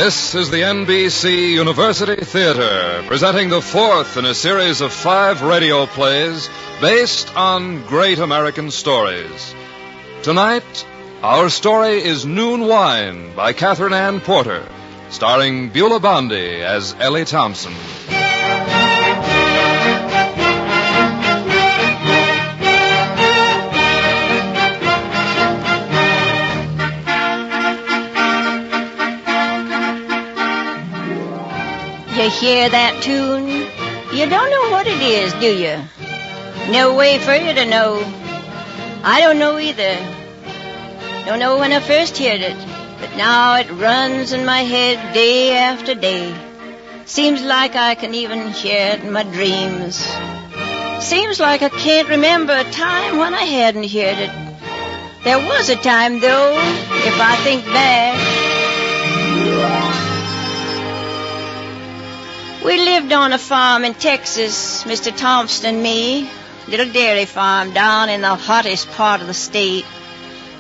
This is the NBC University Theater, presenting the fourth in a series of 5 radio plays based on great American stories. Tonight, our story is Noon Wine by Catherine Ann Porter, starring Beulah Bondi as Ellie Thompson. You hear that tune? You don't know what it is, do you? No way for you to know. I don't know either. Don't know when I first heard it, but now it runs in my head day after day. Seems like I can even hear it in my dreams. Seems like I can't remember a time when I hadn't heard it. There was a time, though, if I think back. We lived on a farm in Texas, Mr. Thompson and me. Little dairy farm down in the hottest part of the state.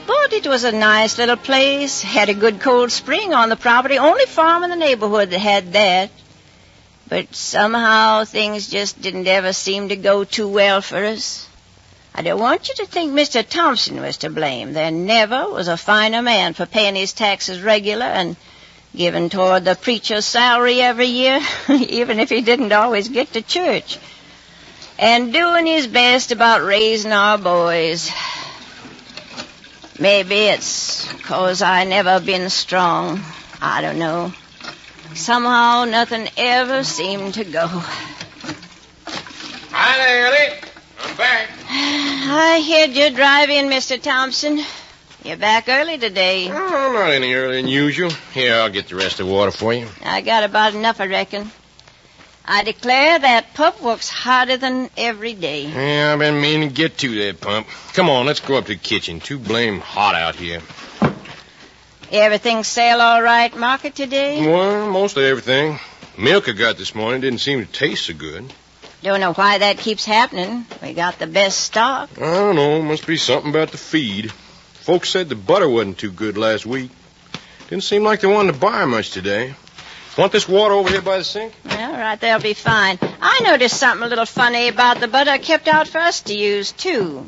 But it was a nice little place. Had a good cold spring on the property. Only farm in the neighborhood that had that. But somehow things just didn't ever seem to go too well for us. I don't want you to think Mr. Thompson was to blame. There never was a finer man for paying his taxes regular and giving toward the preacher's salary every year, even if he didn't always get to church, and doing his best about raising our boys. Maybe it's 'cause I never been strong. I don't know. Somehow nothing ever seemed to go. Hi there, Ellie. I'm back. I heard you drive in, Mr. Thompson. You're back early today. Oh, not any earlier than usual. Here, I'll get the rest of the water for you. I got about enough, I reckon. I declare that pup works harder than every day. Yeah, I've been meaning to get to that pump. Come on, let's go up to the kitchen. Too blame hot out here. Everything sell all right market today? Well, mostly everything. Milk I got this morning didn't seem to taste so good. Don't know why that keeps happening. We got the best stock. I don't know. Must be something about the feed. Folks said the butter wasn't too good last week. Didn't seem like they wanted to buy much today. Want this water over here by the sink? All right, they'll be fine. I noticed something a little funny about the butter I kept out for us to use, too.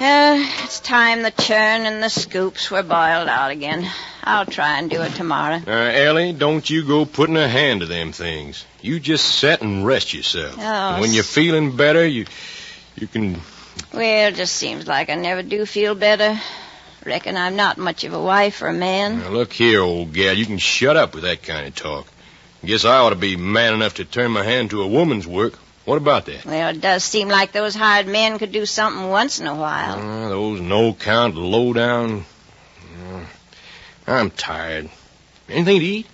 It's time the churn and the scoops were boiled out again. I'll try and do it tomorrow. Ellie, don't you go putting a hand to them things. You just sit and rest yourself. Oh, And when you're feeling better, you can... Well, it just seems like I never do feel better. Reckon I'm not much of a wife or a man. Now, look here, old gal. You can shut up with that kind of talk. Guess I ought to be man enough to turn my hand to a woman's work. What about that? Well, it does seem like those hired men could do something once in a while. Those no-count, low-down... I'm tired. Anything to eat?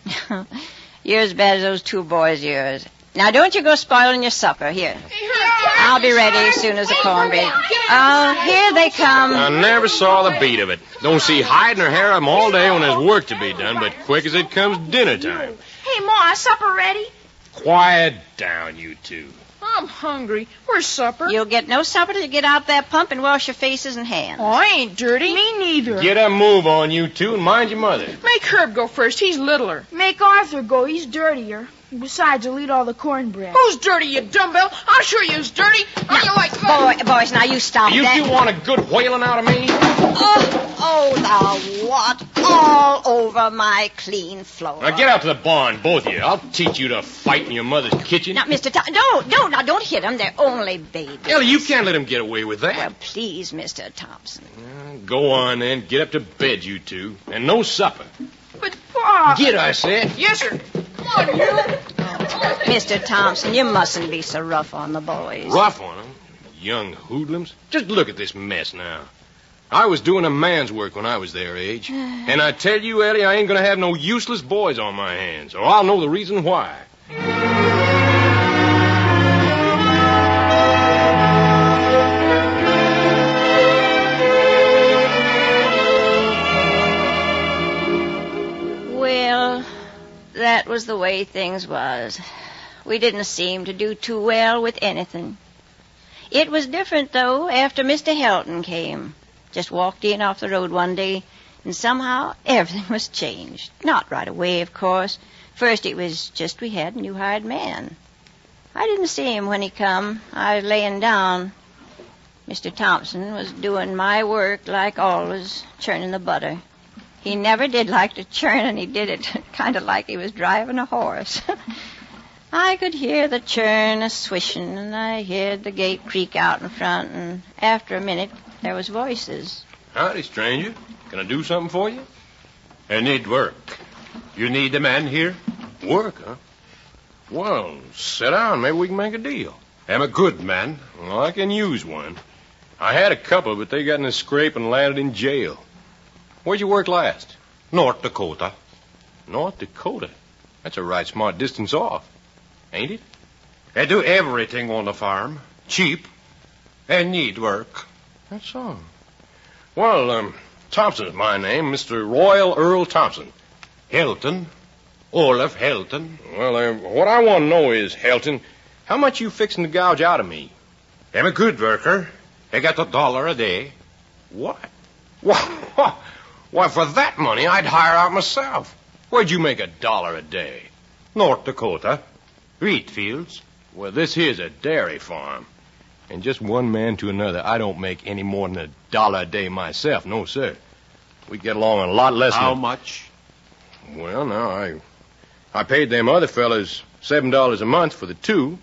You're as bad as those 2 boys of yours. Now, don't you go spoiling your supper. Here. I'll be ready as soon as the cornbread. Oh, here they come. I never saw the beat of it. Don't see hide nor hair of them all day when there's work to be done, but quick as it comes dinner time. Hey, Ma, supper ready? Quiet down, you two. I'm hungry. Where's supper? You'll get no supper till you get out that pump and wash your faces and hands. Oh, I ain't dirty. Me neither. Get a move on, you two, and mind your mother. Make Herb go first. He's littler. Make Arthur go. He's dirtier. Besides, he'll eat all the cornbread. Who's dirty, you dumbbell? I'll show you who's dirty. How you like that? Boys, now you stop You that. two want a good whaling out of me? Oh, the what? All over my clean floor. Now get out to the barn, both of you. I'll teach you to fight in your mother's kitchen. Now, Mr. Don't hit them. They're only babies. Ellie, you can't let them get away with that. Well, please, Mr. Thompson. Go on, then. Get up to bed, you two. And no supper. But, Pa... Get, I said. Yes, sir. Come on, you. Mr. Thompson, you mustn't be so rough on the boys. Rough on them? Young hoodlums. Just look at this mess now. I was doing a man's work when I was their age. And I tell you, Ellie, I ain't going to have no useless boys on my hands, or I'll know the reason why. Well, that was the way things was. We didn't seem to do too well with anything. It was different, though, after Mr. Helton came. Just walked in off the road one day, And somehow everything was changed. Not right away, of course. First it was just we had a new hired man. I didn't see him when he come. I was laying down. Mr. Thompson was doing my work like always, churning the butter. He never did like to churn, and he did it kind of like he was driving a horse. I could hear the churn a-swishing, and I heard the gate creak out in front, and after a minute, there was voices. Howdy, stranger. Can I do something for you? I need work. You need a man here? Work, huh? Well, sit down. Maybe we can make a deal. I'm a good man. Well, I can use one. I had a couple, but they got in a scrape and landed in jail. Where'd you work last? North Dakota. North Dakota? That's a right smart distance off, ain't it? I do everything on the farm. Cheap. I need work. That's all. Well, Thompson's my name, Mr. Royal Earl Thompson. Helton. Olaf Helton. Well, what I want to know is, Helton, how much you fixing to gouge out of me? I'm a good worker. I got $1 a day. What? Why, for that money, I'd hire out myself. Where'd you make $1 a day? North Dakota. Wheat fields. Well, this here's a dairy farm. And just one man to another, I don't make any more than $1 a day myself. No, sir. We get along a lot less How than... much? Well, now, I paid them other fellas $7 a month for the two.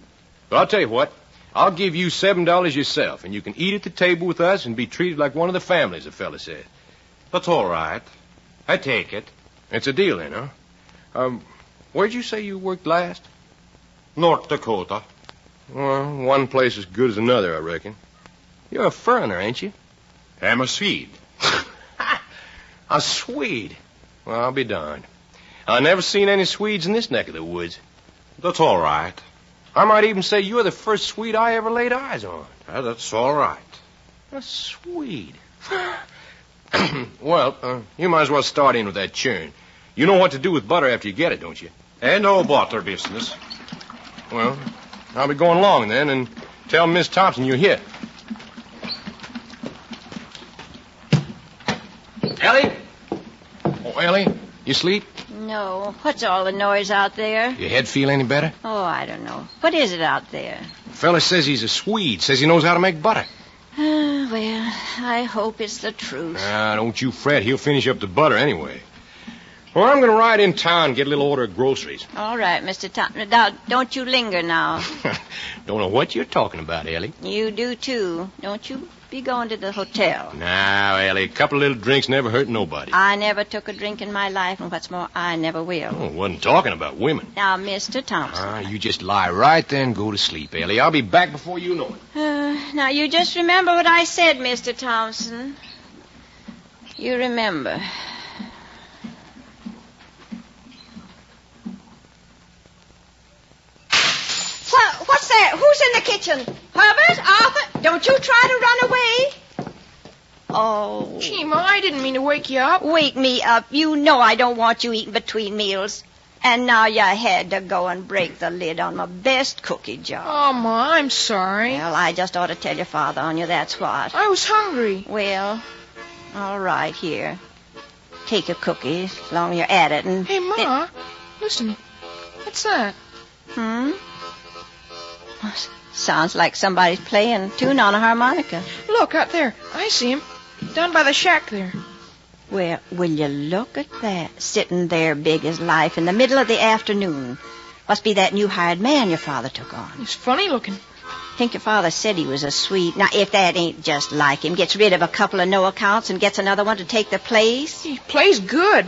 But I'll tell you what. I'll give you $7 yourself, and you can eat at the table with us and be treated like one of the families, the fella said. That's all right. I take it. It's a deal, then, huh? Where'd you say you worked last? North Dakota. Well, one place as good as another, I reckon. You're a foreigner, ain't you? I'm a Swede. A Swede? Well, I'll be darned. I never seen any Swedes in this neck of the woods. That's all right. I might even say you're the first Swede I ever laid eyes on. That's all right. A Swede. Well, you might as well start in with that churn. You know what to do with butter after you get it, don't you? And no butter business. Well, I'll be going along then and tell Miss Thompson you're here. Ellie? Oh, Ellie, you sleep? No. What's all the noise out there? Your head feel any better? Oh, I don't know. What is it out there? The fella says he's a Swede. Says he knows how to make butter. Well, I hope it's the truth. Don't you fret. He'll finish up the butter anyway. Well, I'm going to ride in town and get a little order of groceries. All right, Mr. Thompson. Now, don't you linger now. Don't know what you're talking about, Ellie. You do, too. Don't you be going to the hotel. Now, Ellie, a couple of little drinks never hurt nobody. I never took a drink in my life, and what's more, I never will. Oh, wasn't talking about women. Now, Mr. Thompson. You just lie right there and go to sleep, Ellie. I'll be back before you know it. Now, you just remember what I said, Mr. Thompson. You remember. What's that? Who's in the kitchen? Herbert? Arthur? Don't you try to run away. Oh. Gee, Ma, I didn't mean to wake you up. Wake me up. You know I don't want you eating between meals. And now you had to go and break the lid on my best cookie jar. Oh, Ma, I'm sorry. Well, I just ought to tell your father on you, that's what. I was hungry. Well, all right, here. Take your cookies, as long as you're at it. And Hey, Ma, listen. What's that? Sounds like somebody's playing a tune on a harmonica. Look, out there. I see him. Down by the shack there. Well, will you look at that, sitting there big as life in the middle of the afternoon. Must be that new hired man your father took on. He's funny looking. Think your father said he was a Swede. Now, if that ain't just like him, gets rid of a couple of no accounts and gets another one to take their place. He plays good.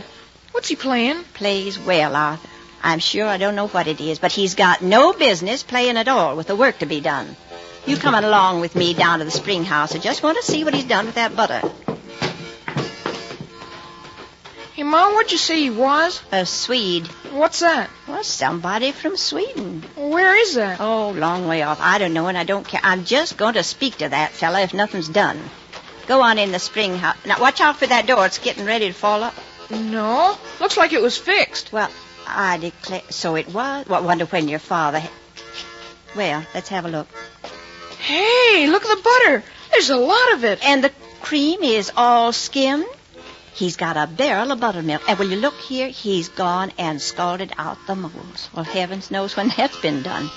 What's he playing? Plays well, Arthur. I'm sure I don't know what it is, but he's got no business playing at all with the work to be done. You coming along with me down to the spring house. I just want to see what he's done with that butter. Hey, Ma, what'd you say he was? A Swede. What's that? Well, somebody from Sweden. Where is that? Oh, long way off. I don't know, and I don't care. I'm just going to speak to that fella if nothing's done. Go on in the spring house. Now, watch out for that door. It's getting ready to fall up. No. Looks like it was fixed. Well, I declare... So it was? Well, wonder when your father... Well, let's have a look. Hey, look at the butter. There's a lot of it. And the cream is all skimmed? He's got a barrel of buttermilk, and will you look here? He's gone and scalded out the moles. Well, heavens knows when that's been done.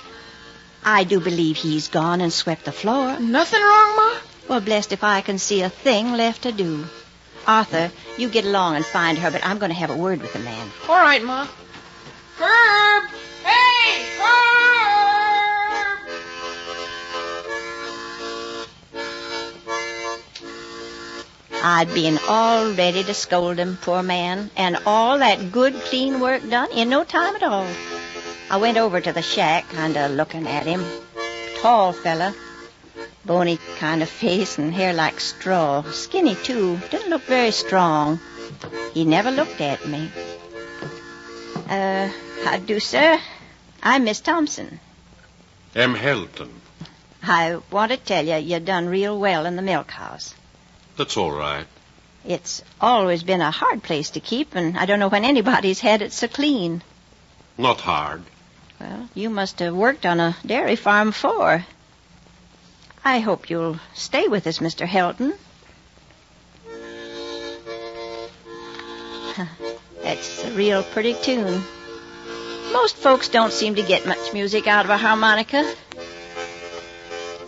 I do believe he's gone and swept the floor. Nothing wrong, Ma? Well, blessed if I can see a thing left to do. Arthur, you get along and find her, but I'm going to have a word with the man. All right, Ma. Herb! Hey, Herb! I'd been all ready to scold him, poor man, and all that good, clean work done in no time at all. I went over to the shack, kind of looking at him. Tall fella. Bony kind of face and hair like straw. Skinny, too. Didn't look very strong. He never looked at me. How do, sir? I'm Miss Thompson. M. Helton. I want to tell you done real well in the milk house. That's all right. It's always been a hard place to keep, and I don't know when anybody's had it so clean. Not hard. Well, you must have worked on a dairy farm before. I hope you'll stay with us, Mr. Helton. That's a real pretty tune. Most folks don't seem to get much music out of a harmonica.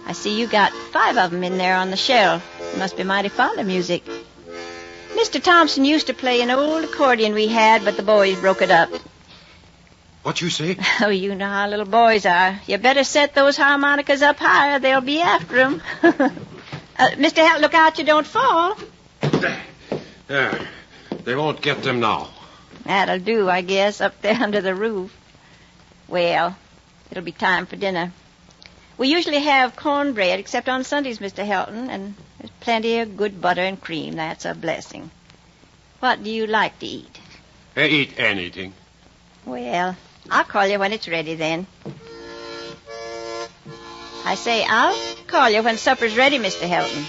I see you got 5 of them in there on the shelf. You must be mighty fond of music. Mr. Thompson used to play an old accordion we had, but the boys broke it up. What you say? Oh, you know how little boys are. You better set those harmonicas up higher. They'll be after them. Mr. Helton, look out you don't fall. There. They won't get them now. That'll do, I guess, up there under the roof. Well, it'll be time for dinner. We usually have cornbread, except on Sundays, Mr. Helton, and there's plenty of good butter and cream. That's a blessing. What do you like to eat? I eat anything. Well, I'll call you when it's ready, then. I say, I'll call you when supper's ready, Mr. Helton.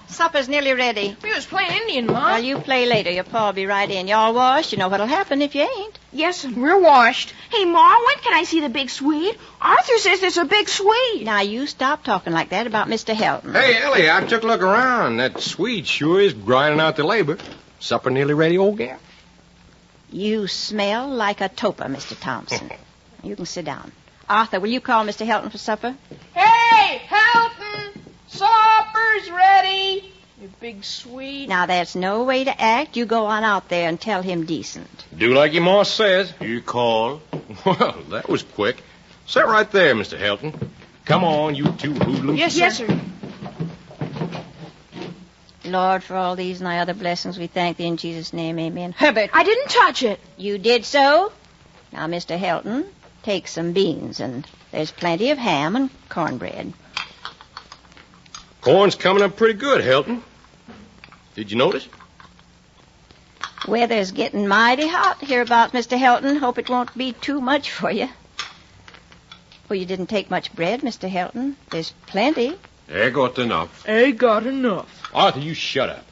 Supper's nearly ready. We was playing Indian, Ma. Well, you play later. Your pa'll be right in. You all washed. You know what'll happen if you ain't. Yes, we're washed. Hey, Ma, when can I see the big Swede? Arthur says there's a big Swede. Now, you stop talking like that about Mr. Helton. Hey, Ellie, I took a look around. That Swede sure is grinding out the labor. Supper nearly ready, old gal? You smell like a toper, Mr. Thompson. You can sit down. Arthur, will you call Mr. Helton for supper? Hey, Helton! Supper's ready. You big Swede. Now, that's no way to act. You go on out there and tell him decent. Do like your ma says. You call? Well, that was quick. Sit right there, Mr. Helton. Come on, you two hoodlums. Yes, sir. Lord, for all these and thy other blessings, we thank thee in Jesus' name, amen. Herbert. I didn't touch it. You did so? Now, Mr. Helton, take some beans, and there's plenty of ham and cornbread. Corn's coming up pretty good, Helton. Did you notice? Weather's getting mighty hot hereabouts, Mr. Helton. Hope it won't be too much for you. Well, you didn't take much bread, Mr. Helton. There's plenty. I got enough. I got enough. Arthur, you shut up.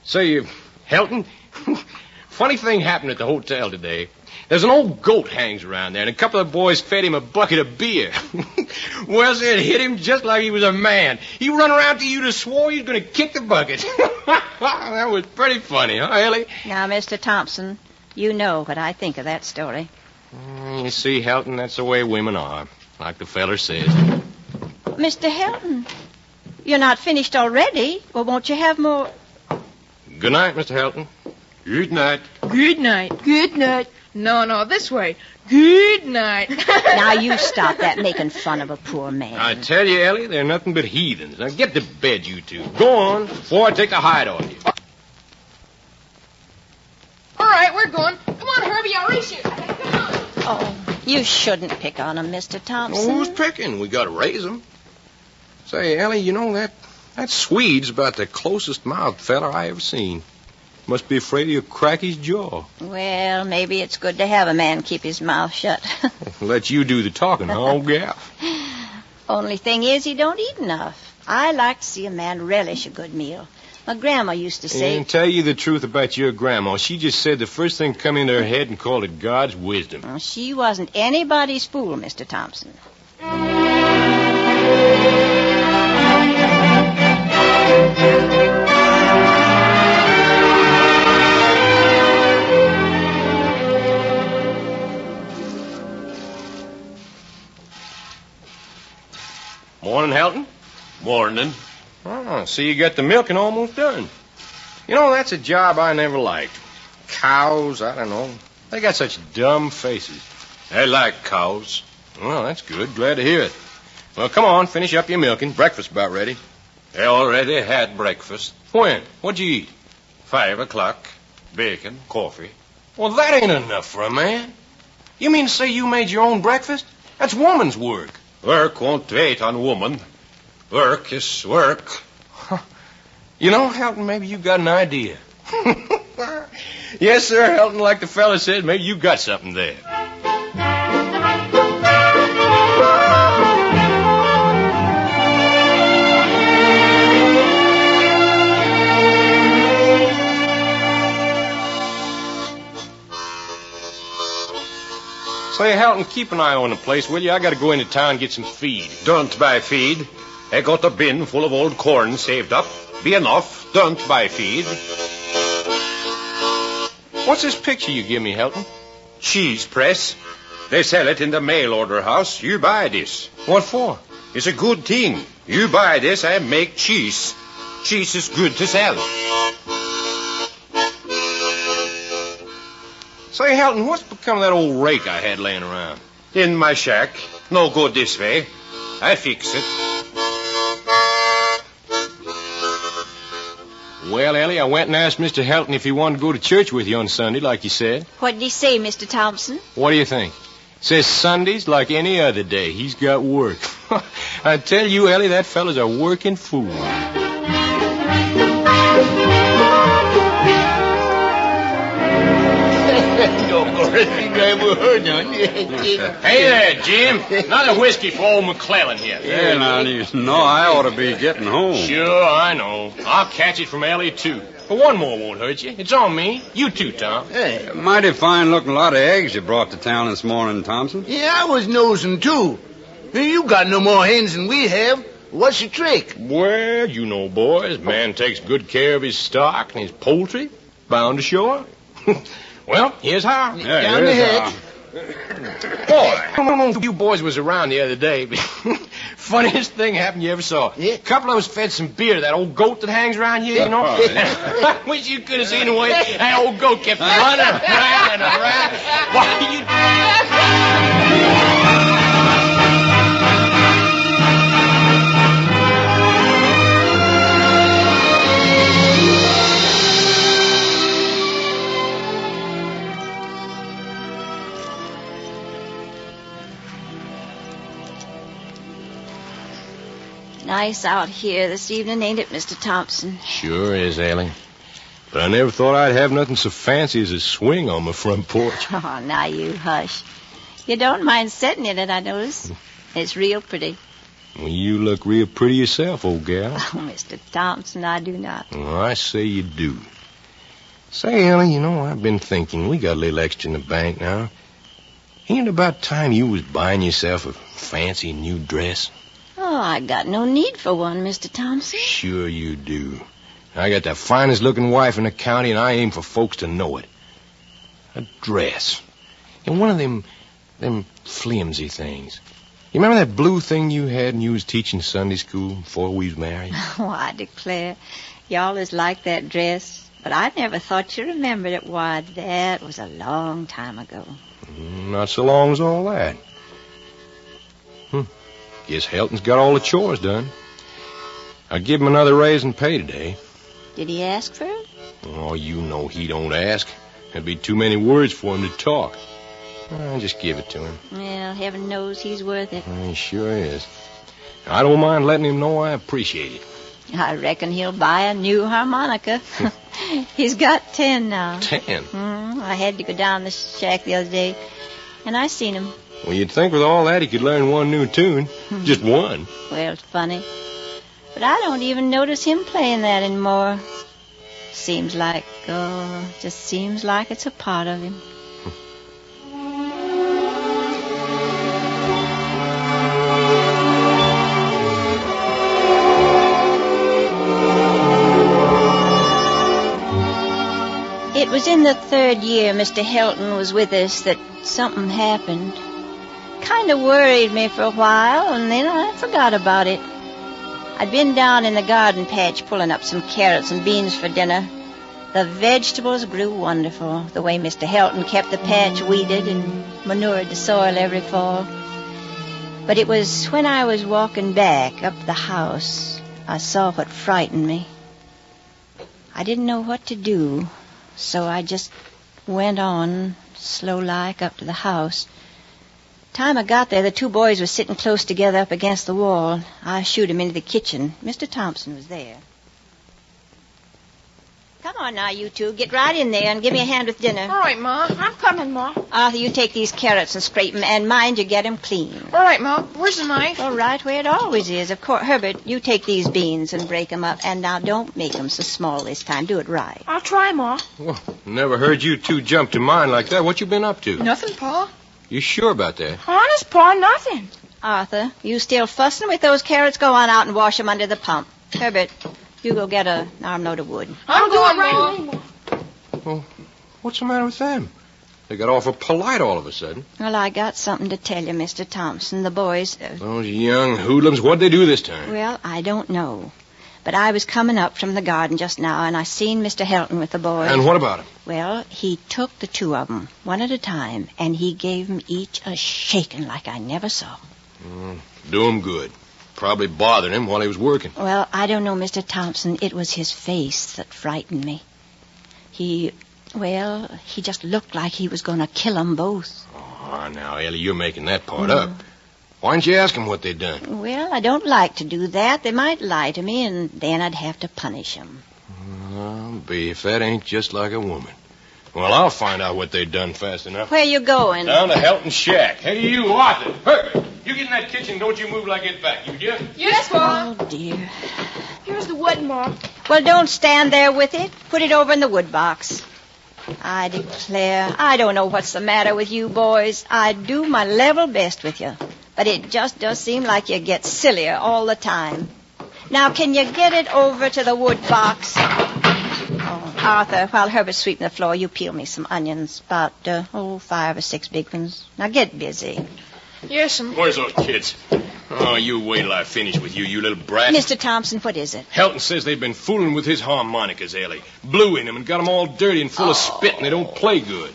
Say, Helton, funny thing happened at the hotel today. There's an old goat hangs around there, and a couple of boys fed him a bucket of beer. Well, sir, it hit him just like he was a man. He run around to you to swore he was going to kick the bucket. That was pretty funny, huh, Ellie? Now, Mr. Thompson, you know what I think of that story. You see, Helton, that's the way women are, like the feller says. Mr. Helton, you're not finished already. Well, won't you have more? Good night, Mr. Helton. Good night. Good night. Good night. No, this way. Good night. Now, you stop that making fun of a poor man. I tell you, Ellie, they're nothing but heathens. Now, get to bed, you two. Go on, before I take the hide off you. All right, we're going. Come on, Herbie, I'll race you. Come on. Oh, you shouldn't pick on him, Mr. Thompson. Who's picking? We got to raise them. Say, Ellie, you know that Swede's about the closest mouthed feller I ever seen. Must be afraid he'll crack his jaw. Well, maybe it's good to have a man keep his mouth shut. Let you do the talking, huh, old gal? Only thing is, he don't eat enough. I like to see a man relish a good meal. My grandma used to say. And tell you the truth about your grandma. She just said the first thing come into her head and called it God's wisdom. Well, she wasn't anybody's fool, Mr. Thompson. Morning, Helton. Morning. Oh, see you got the milking almost done. You know, that's a job I never liked. Cows, I don't know. They got such dumb faces. I like cows. Well, that's good. Glad to hear it. Well, come on, finish up your milking. Breakfast's about ready. I already had breakfast. When? What'd you eat? 5 o'clock. Bacon, coffee. Well, that ain't enough for a man. You mean to say you made your own breakfast? That's woman's work. Work won't wait on woman. Work is work. You know, Helton, maybe you got an idea. Yes, sir, Helton, like the fella said, maybe you got something there. Say, Helton, keep an eye on the place, will you? I got to go into town and get some feed. Don't buy feed. I got a bin full of old corn saved up. Be enough. Don't buy feed. What's this picture you give me, Helton? Cheese press. They sell it in the mail order house. You buy this. What for? It's a good thing. You buy this and make cheese. Cheese is good to sell. Say, Helton, what's become of that old rake I had laying around? In my shack. No good this way. I fix it. Well, Ellie, I went and asked Mr. Helton if he wanted to go to church with you on Sunday, like you said. What did he say, Mr. Thompson? What do you think? Says Sunday's like any other day. He's got work. I tell you, Ellie, that fella's a working fool. Hey there, Jim. Another whiskey for old McClellan here. Yeah, now, you know I ought to be getting home. Sure, I know. I'll catch it from Ellie, too. But one more won't hurt you. It's on me. You too, Tom. Hey, mighty fine-looking lot of eggs you brought to town this morning, Thompson. Yeah, I was nosing, too. You got no more hens than we have. What's your trick? Well, you know, boys, man takes good care of his stock and his poultry. Bound to show up. Well, here's how. Yeah, Down the hedge. Boy, I don't know if you boys was around the other day, but funniest thing happened you ever saw. Yeah. A couple of us fed some beer to that old goat that hangs around here, you know. I wish you could have seen the way that old goat kept running around and around. Why, you... Nice out here this evening, ain't it, Mr. Thompson? Sure is, Ellie. But I never thought I'd have nothing so fancy as a swing on my front porch. Oh, now you hush. You don't mind sitting in it, I notice. It's real pretty. Well, you look real pretty yourself, old gal. Oh, Mr. Thompson, I do not. Well, I say you do. Say, Ellie, you know, I've been thinking, we got a little extra in the bank now. Ain't it about time you was buying yourself a fancy new dress? Oh, I got no need for one, Mr. Thompson. Sure you do. I got the finest looking wife in the county, and I aim for folks to know it. A dress. And one of them flimsy things. You remember that blue thing you had when you was teaching Sunday school before we was married? Oh, I declare. You always liked that dress, but I never thought you remembered it. Why, that was a long time ago. Not so long as all that. Guess Helton's got all the chores done. I give him another raise in pay today. Did he ask for it? Oh, you know he don't ask. There'd be too many words for him to talk. I'll just give it to him. Well, heaven knows he's worth it. He sure is. I don't mind letting him know I appreciate it. I reckon he'll buy a new harmonica. He's got 10 now. 10? I had to go down the shack the other day, and I seen him. Well, you'd think with all that he could learn one new tune. Just one. Well, it's funny. But I don't even notice him playing that anymore. Seems like it's a part of him. It was in the 3rd year Mr. Helton was with us that something happened. Kind of worried me for a while, and then I forgot about it. I'd been down in the garden patch pulling up some carrots and beans for dinner. The vegetables grew wonderful, the way Mr. Helton kept the patch weeded and manured the soil every fall. But it was when I was walking back up the house I saw what frightened me. I didn't know what to do, so I just went on, slow-like, up to the house. Time I got there, the 2 boys were sitting close together up against the wall. I shooed 'em into the kitchen. Mr. Thompson was there. Come on now, you 2. Get right in there and give me a hand with dinner. All right, Ma. I'm coming, Ma. Arthur, you take these carrots and scrape 'em, and mind you get 'em clean. All right, Ma. Where's the knife? Well, right where it always is. Of course, Herbert, you take these beans and break 'em up. And now don't make 'em so small this time. Do it right. I'll try, Ma. Well, never heard you 2 jump to mine like that. What you been up to? Nothing, Pa. You sure about that? Honest, Pa, nothing. Arthur, you still fussing with those carrots? Go on out and wash 'em under the pump. Herbert, you go get an armload of wood. I'm going, right Ma. away, Ma. Well, what's the matter with them? They got awful polite all of a sudden. Well, I got something to tell you, Mr. Thompson. The boys... Those young hoodlums, what'd they do this time? Well, I don't know. But I was coming up from the garden just now, and I seen Mr. Helton with the boys. And what about him? Well, he took the 2 of 'em, one at a time, and he gave 'em each a shaking like I never saw. Do him good. Probably bothered him while he was working. Well, I don't know, Mr. Thompson. It was his face that frightened me. He just looked like he was going to kill 'em both. Oh, now, Ellie, you're making that part up. Why didn't you ask them what they'd done? Well, I don't like to do that. They might lie to me, and then I'd have to punish 'em. Oh, Beef, that ain't just like a woman. Well, I'll find out what they've done fast enough. Where you going? Down to Helton's shack. Hey, you, Arthur. Herbert, you get in that kitchen. Don't you move like it back. You hear? Yes, Pa. Oh, dear. Here's the wood, Ma. Well, don't stand there with it. Put it over in the wood box. I declare, I don't know what's the matter with you boys. I do my level best with you. But it just does seem like you get sillier all the time. Now, can you get it over to the wood box? Oh, Arthur, while Herbert's sweeping the floor, you peel me some onions. About, 5 or 6 big ones. Now, get busy. Yes, Where's those kids? Oh, you wait till I finish with you, you little brat. Mr. Thompson, what is it? Helton says they've been fooling with his harmonicas, Ellie. Blew in them and got them all dirty and full of spit, and they don't play good.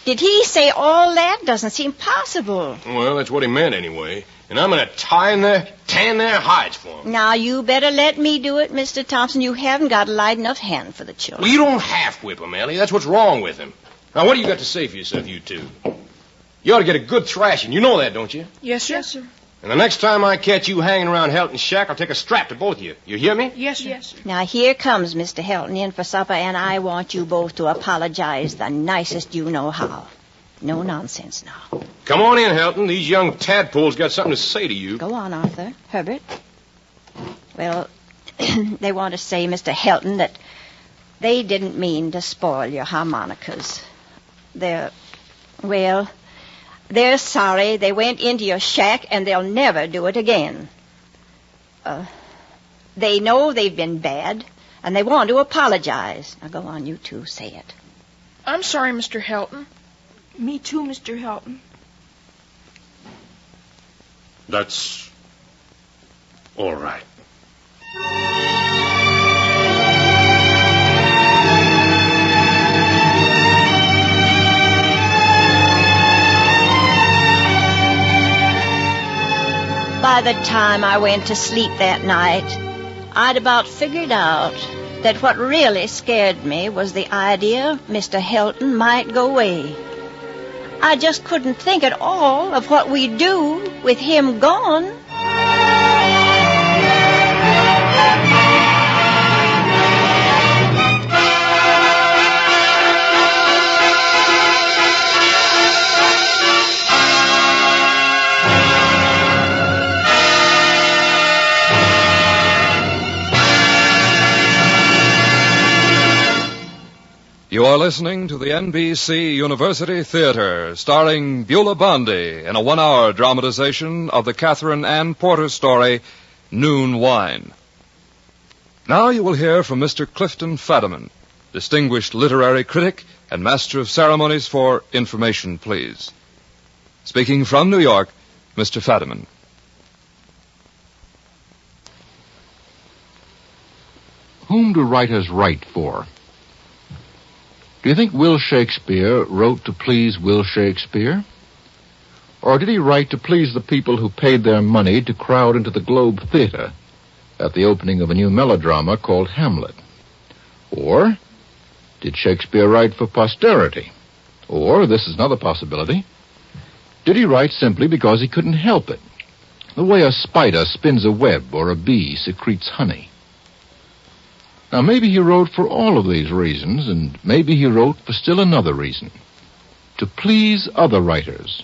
Did he say all that? Doesn't seem possible. Well, that's what he meant anyway. And I'm going to tan their hides for them. Now, you better let me do it, Mr. Thompson. You haven't got a light enough hand for the children. Well, you don't half whip them, Ellie. That's what's wrong with them. Now, what do you got to say for yourself, you 2? You ought to get a good thrashing. You know that, don't you? Yes, sir. Yes, sir. And the next time I catch you hanging around Helton's shack, I'll take a strap to both of you. You hear me? Yes, sir. Yes, sir. Now, here comes Mr. Helton in for supper, and I want you both to apologize the nicest you know how. No nonsense now. Come on in, Helton. These young tadpoles got something to say to you. Go on, Arthur. Herbert. Well, they want to say, Mr. Helton, that they didn't mean to spoil your harmonicas. They're sorry they went into your shack, and they'll never do it again. They know they've been bad, and they want to apologize. Now, go on, you 2, say it. I'm sorry, Mr. Helton. Me too, Mr. Helton. That's all right. By the time I went to sleep that night, I'd about figured out that what really scared me was the idea Mr. Helton might go away. I just couldn't think at all of what we'd do with him gone. You are listening to the NBC University Theater, starring Beulah Bondi in a one-hour dramatization of the Catherine Ann Porter story, Noon Wine. Now you will hear from Mr. Clifton Fadiman, distinguished literary critic and master of ceremonies for Information Please. Speaking from New York, Mr. Fadiman. Whom do writers write for? Do you think Will Shakespeare wrote to please Will Shakespeare? Or did he write to please the people who paid their money to crowd into the Globe Theater at the opening of a new melodrama called Hamlet? Or did Shakespeare write for posterity? Or, this is another possibility, did he write simply because he couldn't help it, the way a spider spins a web or a bee secretes honey? Now, maybe he wrote for all of these reasons, and maybe he wrote for still another reason, to please other writers,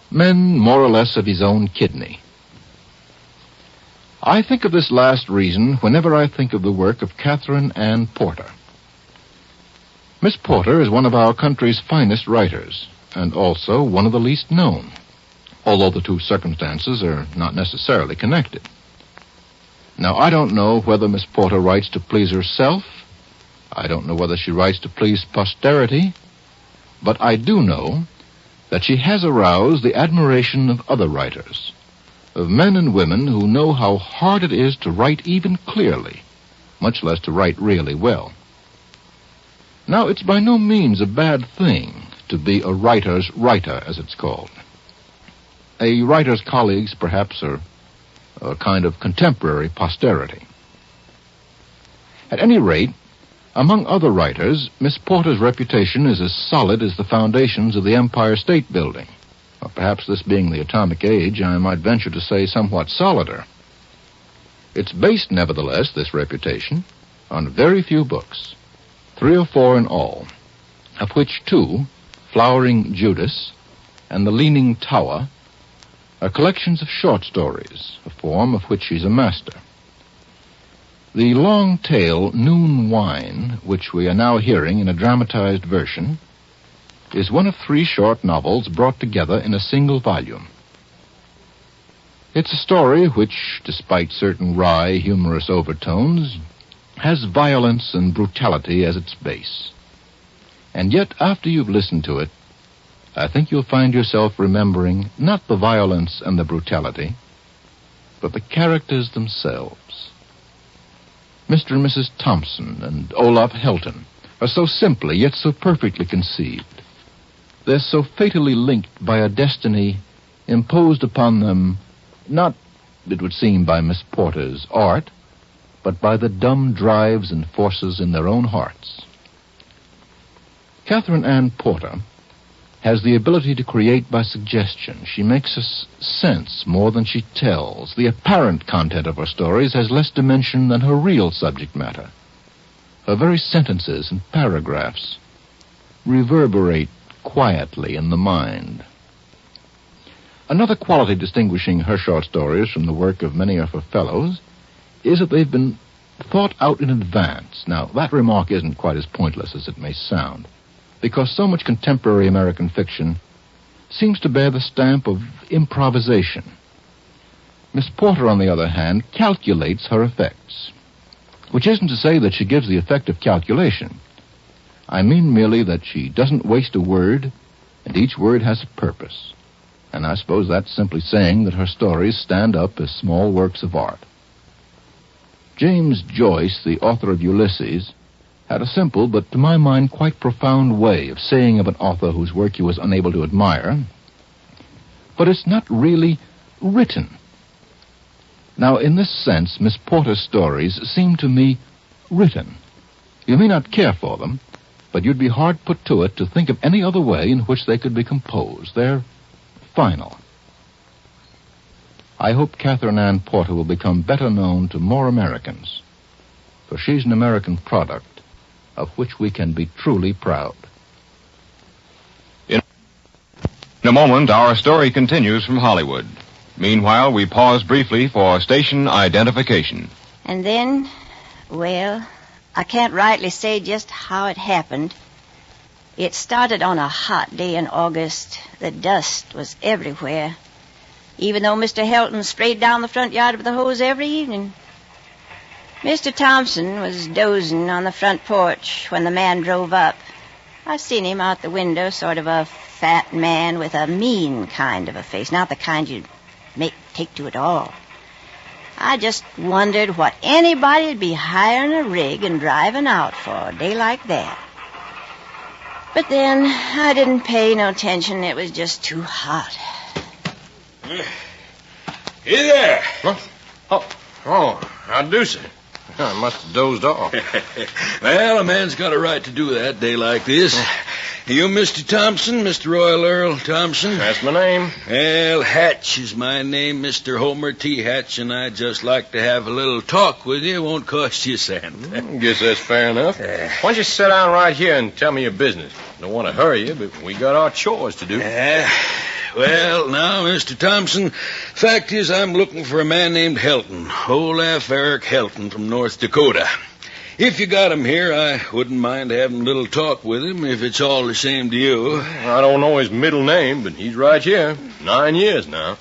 men more or less of his own kidney. I think of this last reason whenever I think of the work of Catherine Ann Porter. Miss Porter is one of our country's finest writers, and also one of the least known, although the two circumstances are not necessarily connected. Now, I don't know whether Miss Porter writes to please herself. I don't know whether she writes to please posterity. But I do know that she has aroused the admiration of other writers, of men and women who know how hard it is to write even clearly, much less to write really well. Now, it's by no means a bad thing to be a writer's writer, as it's called. A writer's colleagues, perhaps, are a kind of contemporary posterity. At any rate, among other writers, Miss Porter's reputation is as solid as the foundations of the Empire State Building. Or perhaps this being the atomic age, I might venture to say somewhat solider. It's based, nevertheless, this reputation, on very few books, 3 or 4 in all, of which 2, Flowering Judas and The Leaning Tower, are collections of short stories, a form of which she's a master. The long tale Noon Wine, which we are now hearing in a dramatized version, is one of 3 short novels brought together in a single volume. It's a story which, despite certain wry, humorous overtones, has violence and brutality as its base. And yet, after you've listened to it, I think you'll find yourself remembering not the violence and the brutality, but the characters themselves. Mr. and Mrs. Thompson and Olaf Helton are so simply yet so perfectly conceived. They're so fatally linked by a destiny imposed upon them, not, it would seem, by Miss Porter's art, but by the dumb drives and forces in their own hearts. Catherine Ann Porter has the ability to create by suggestion. She makes us sense more than she tells. The apparent content of her stories has less dimension than her real subject matter. Her very sentences and paragraphs reverberate quietly in the mind. Another quality distinguishing her short stories from the work of many of her fellows is that they've been thought out in advance. Now, that remark isn't quite as pointless as it may sound, because so much contemporary American fiction seems to bear the stamp of improvisation. Miss Porter, on the other hand, calculates her effects, which isn't to say that she gives the effect of calculation. I mean merely that she doesn't waste a word, and each word has a purpose. And I suppose that's simply saying that her stories stand up as small works of art. James Joyce, the author of Ulysses, had a simple, but to my mind quite profound way of saying of an author whose work he was unable to admire, but it's not really written. Now, in this sense, Miss Porter's stories seem to me written. You may not care for them, but you'd be hard put to it to think of any other way in which they could be composed. They're final. I hope Catherine Ann Porter will become better known to more Americans, for she's an American product of which we can be truly proud. In a moment, our story continues from Hollywood. Meanwhile, we pause briefly for station identification. And then, well, I can't rightly say just how it happened, It started on a hot day in August. The dust was everywhere, even though Mr. Helton sprayed down the front yard with a hose every evening. Mr. Thompson was dozing on the front porch when the man drove up. I seen him out the window, sort of a fat man with a mean kind of a face, not the kind you'd take to it all. I just wondered what anybody'd be hiring a rig and driving out for a day like that. But then I didn't pay no attention. It was just too hot. Hey there. Huh? Oh, how do, sir? I must have dozed off. Well, a man's got a right to do that day like this. You Mr. Thompson, Mr. Royal Earl Thompson? That's my name. Well, Hatch is my name, Mr. Homer T. Hatch, and I'd just like to have a little talk with you. It won't cost you a cent. Guess that's fair enough. Why don't you sit down right here and tell me your business? Don't want to hurry you, but we got our chores to do. Well, now, Mr. Thompson, fact is I'm looking for a man named Helton, Olaf Eric Helton from North Dakota. If you got him here, I wouldn't mind having a little talk with him, if it's all the same to you. I don't know his middle name, but he's right here. 9 years now.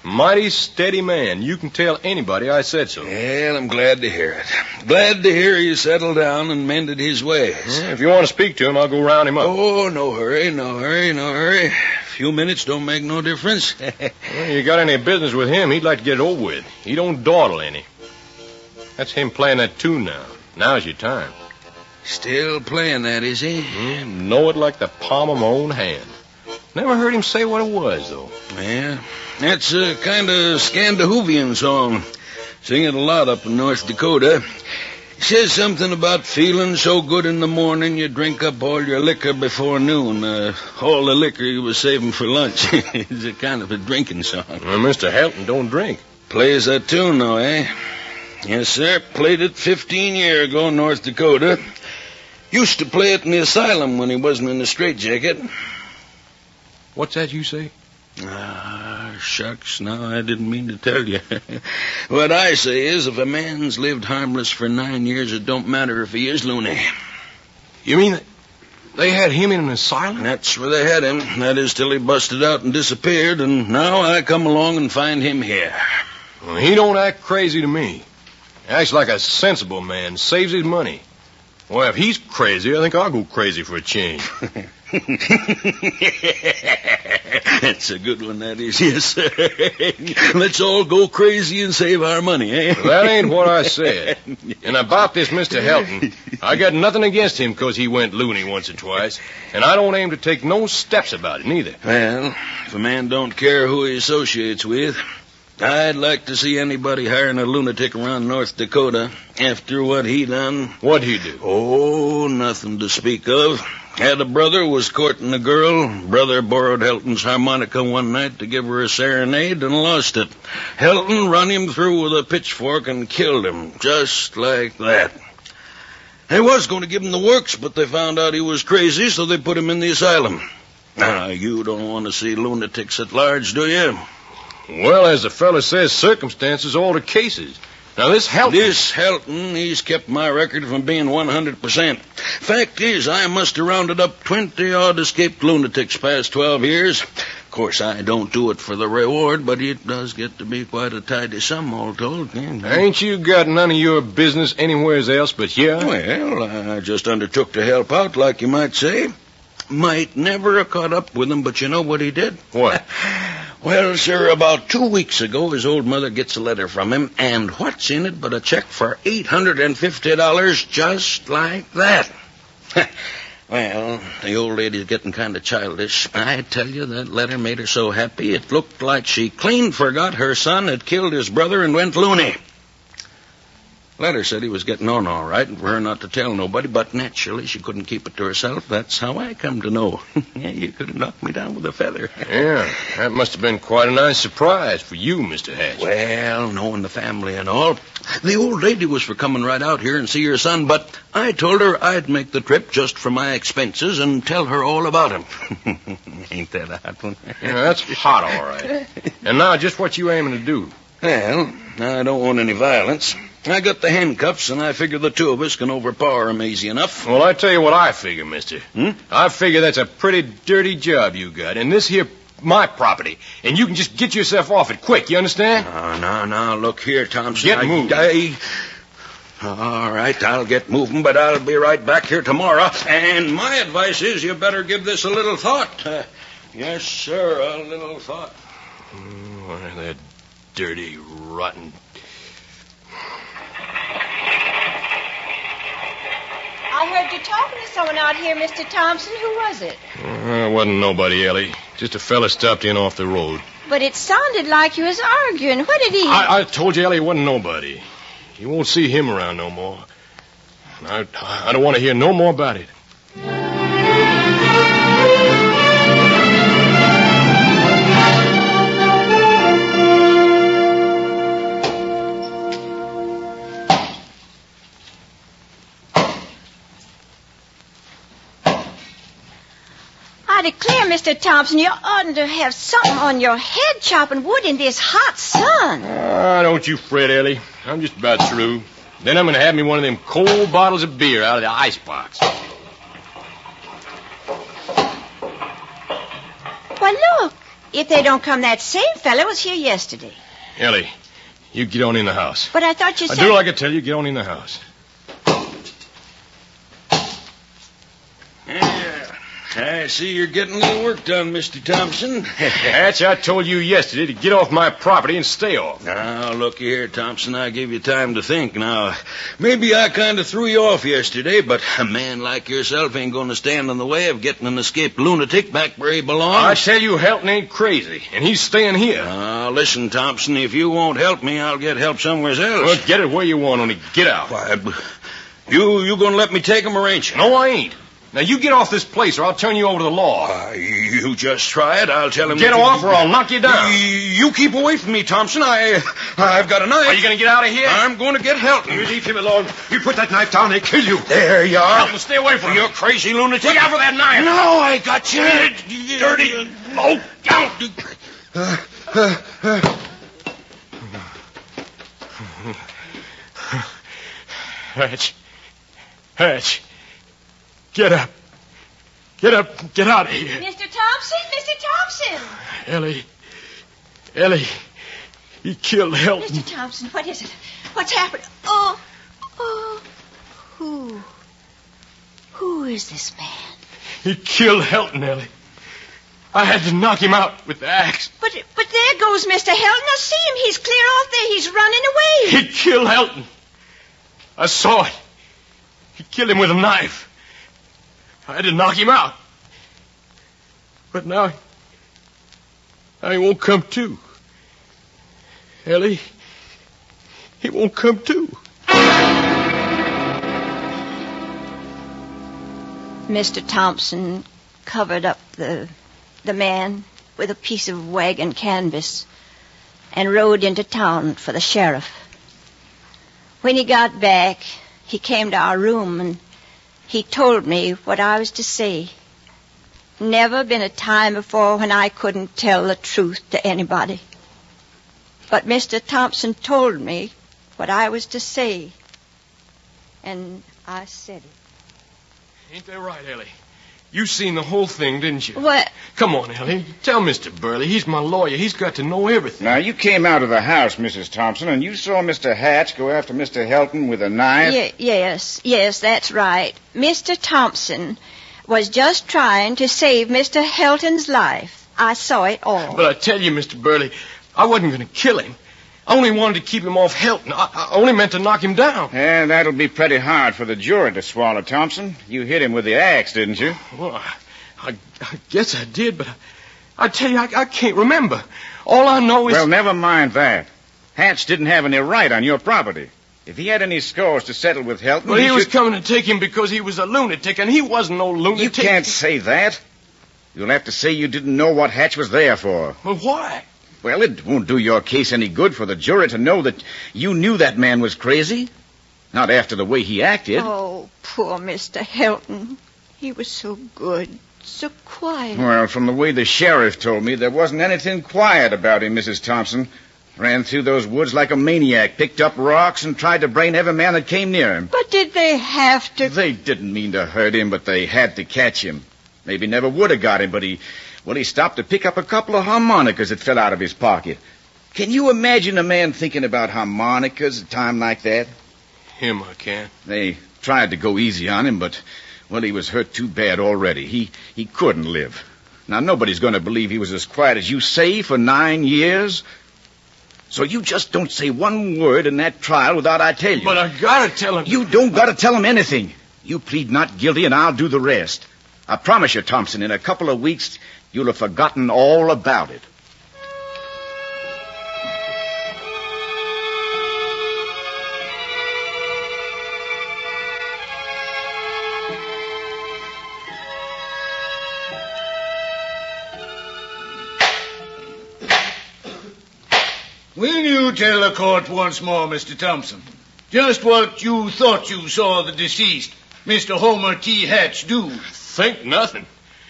Mighty steady man. You can tell anybody I said so. Well, I'm glad to hear it. Glad to hear he settled down and mended his ways. If you want to speak to him, I'll go round him up. Oh, no hurry. A few minutes don't make no difference. Well, you got any business with him, he'd like to get it over with. He don't dawdle any. That's him playing that tune now. Now's your time. Still playing that, is he? Know it like the palm of my own hand. Never heard him say what it was, though. Yeah, that's a kind of Scandinavian song. Sing it a lot up in North Dakota. Says something about feeling so good in the morning you drink up all your liquor before noon. All the liquor you was saving for lunch. It's a kind of a drinking song. Well, Mr. Helton don't drink. Plays that tune, though, eh? Yes, sir. Played it 15 years ago in North Dakota. Used to play it in the asylum when he wasn't in the straitjacket. What's that you say? Shucks, no, I didn't mean to tell you. What I say is, if a man's lived harmless for 9 years, it don't matter if he is loony. You mean they had him in an asylum? That's where they had him. That is till he busted out and disappeared, and now I come along and find him here. Well, he don't act crazy to me. He acts like a sensible man, saves his money. Well, if he's crazy, I think I'll go crazy for a change. That's a good one, that is, yes, sir. Let's all go crazy and save our money, eh? Well, that ain't what I said. And about this Mr. Helton, I got nothing against him because he went loony once or twice, and I don't aim to take no steps about it, neither. Well, if a man don't care who he associates with, I'd like to see anybody hiring a lunatic around North Dakota after what he done. What'd he do? Oh, nothing to speak of. Had a brother, was courting a girl. Brother borrowed Helton's harmonica one night to give her a serenade and lost it. Helton run him through with a pitchfork and killed him, just like that. They was going to give him the works, but they found out he was crazy, so they put him in the asylum. Now, you don't want to see lunatics at large, do you? Well, as the fella says, circumstances alter cases. Now, this Helton, he's kept my record from being 100%. Fact is, I must have rounded up 20-odd escaped lunatics past 12 years. Of course, I don't do it for the reward, but it does get to be quite a tidy sum, all told. Ain't you got none of your business anywhere else but here? Well, I just undertook to help out, like you might say. Might never have caught up with him, but you know what he did? What? Well, sir, about 2 weeks ago, his old mother gets a letter from him, and what's in it but a check for $850 just like that? Well, the old lady's getting kind of childish. I tell you, that letter made her so happy it looked like she clean forgot her son had killed his brother and went loony. Letter said he was getting on all right and for her not to tell nobody, but naturally she couldn't keep it to herself. That's how I come to know. Yeah, you could have knocked me down with a feather. Yeah, that must have been quite a nice surprise for you, Mr. Hatch. Well, knowing the family and all, the old lady was for coming right out here and see her son, but I told her I'd make the trip just for my expenses and tell her all about him. Ain't that a hot one? Yeah, that's hot, all right. And now, just what you aiming to do? Well, I don't want any violence. I got the handcuffs, and I figure the two of us can overpower him easy enough. Well, I tell you what I figure, mister. I figure that's a pretty dirty job you got. And this here, my property. And you can just get yourself off it quick, you understand? No. Look here, Thompson. Get moving. All right, I'll get moving, but I'll be right back here tomorrow. And my advice is you better give this a little thought. Yes, sir, a little thought. That dirty, rotten... I heard you talking to someone out here, Mr. Thompson. Who was it? It wasn't nobody, Ellie. Just a fella stopped in off the road. But it sounded like you was arguing. What did he... I told you, Ellie, it wasn't nobody. You won't see him around no more. I don't want to hear no more about it. I declare, Mr. Thompson, you oughtn't to have something on your head chopping wood in this hot sun. Don't you fret, Ellie. I'm just about through. Then I'm going to have me one of them cold bottles of beer out of the icebox. Well, look. If they don't come, that same fella was here yesterday. Ellie, you get on in the house. But I thought you said... I do like I tell you, get on in the house. I see you're getting a little work done, Mr. Thompson. Hatch, I told you yesterday to get off my property and stay off. Now, look here, Thompson. I gave you time to think. Now, maybe I kind of threw you off yesterday, but a man like yourself ain't going to stand in the way of getting an escaped lunatic back where he belongs. I tell you, Helton ain't crazy, and he's staying here. Now, listen, Thompson, if you won't help me, I'll get help somewhere else. Well, get it where you want, only get out. Why, you going to let me take him or ain't you? No, I ain't. Now, you get off this place, or I'll turn you over to the law. You just try it. I'll tell him... Get off, or I'll knock you down. You keep away from me, Thompson. I've got a knife. Are you going to get out of here? I'm going to get help. You leave him alone. You put that knife down, they kill you. There you are. Helton, stay away from him. You crazy lunatic. Look out for that knife. No, I got you. Dirty. Low down. Hatch. Get up. Get up. Get out of here. Mr. Thompson? Mr. Thompson! Ellie. He killed Helton. Mr. Thompson, what is it? What's happened? Oh. Who is this man? He killed Helton, Ellie. I had to knock him out with the axe. But there goes Mr. Helton. I see him. He's clear off there. He's running away. He killed Helton. I saw it. He killed him with a knife. I had to knock him out. But now he won't come to. Ellie, he won't come to. Mr. Thompson covered up the man with a piece of wagon canvas and rode into town for the sheriff. When he got back, he came to our room and he told me what I was to say. Never been a time before when I couldn't tell the truth to anybody. But Mr. Thompson told me what I was to say, and I said it. Ain't that right, Ellie? You seen the whole thing, didn't you? What? Come on, Ellie. Tell Mr. Burley. He's my lawyer. He's got to know everything. Now, you came out of the house, Mrs. Thompson, and you saw Mr. Hatch go after Mr. Helton with a knife? Yes, that's right. Mr. Thompson was just trying to save Mr. Helton's life. I saw it all. But I tell you, Mr. Burley, I wasn't going to kill him. I only wanted to keep him off Helton. I only meant to knock him down. And that'll be pretty hard for the jury to swallow, Thompson. You hit him with the axe, didn't you? Well, I guess I did, but I tell you, I can't remember. All I know is... Well, never mind that. Hatch didn't have any right on your property. If he had any scores to settle with Helton... Well, he was coming to take him because he was a lunatic, and he wasn't no lunatic. You can't say that. You'll have to say you didn't know what Hatch was there for. Well, why? Well, it won't do your case any good for the jury to know that you knew that man was crazy. Not after the way he acted. Oh, poor Mr. Helton. He was so good, so quiet. Well, from the way the sheriff told me, there wasn't anything quiet about him, Mrs. Thompson. Ran through those woods like a maniac, picked up rocks, and tried to brain every man that came near him. But did they have to? They didn't mean to hurt him, but they had to catch him. Maybe never would have got him, but he stopped to pick up a couple of harmonicas that fell out of his pocket. Can you imagine a man thinking about harmonicas at a time like that? Him, I can. They tried to go easy on him, but, well, he was hurt too bad already. He couldn't live. Now, nobody's going to believe he was as quiet as you say for 9 years. So you just don't say one word in that trial without I tell you. But I gotta tell him. You don't gotta tell him anything. You plead not guilty and I'll do the rest. I promise you, Thompson, in a couple of weeks, you'll have forgotten all about it. Will you tell the court once more, Mr. Thompson, just what you thought you saw the deceased, Mr. Homer T. Hatch, do? Think nothing.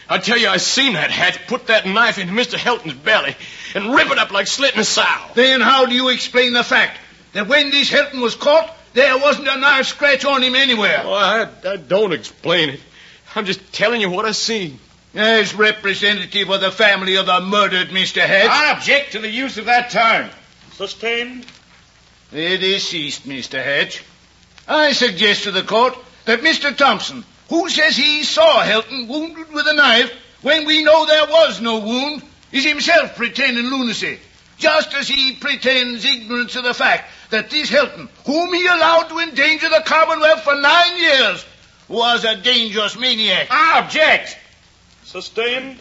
I tell you, I seen that Hatch put that knife into Mr. Helton's belly and rip it up like slitting a sow. Then how do you explain the fact that when this Helton was caught, there wasn't a knife scratch on him anywhere? Oh, I don't explain it. I'm just telling you what I seen. As representative of the family of the murdered Mr. Hatch... I object to the use of that term. Sustained. The deceased, Mr. Hatch. I suggest to the court that Mr. Thompson, who says he saw Helton wounded with a knife when we know there was no wound, is himself pretending lunacy, just as he pretends ignorance of the fact that this Helton, whom he allowed to endanger the Commonwealth for 9 years, was a dangerous maniac. I object. Sustained.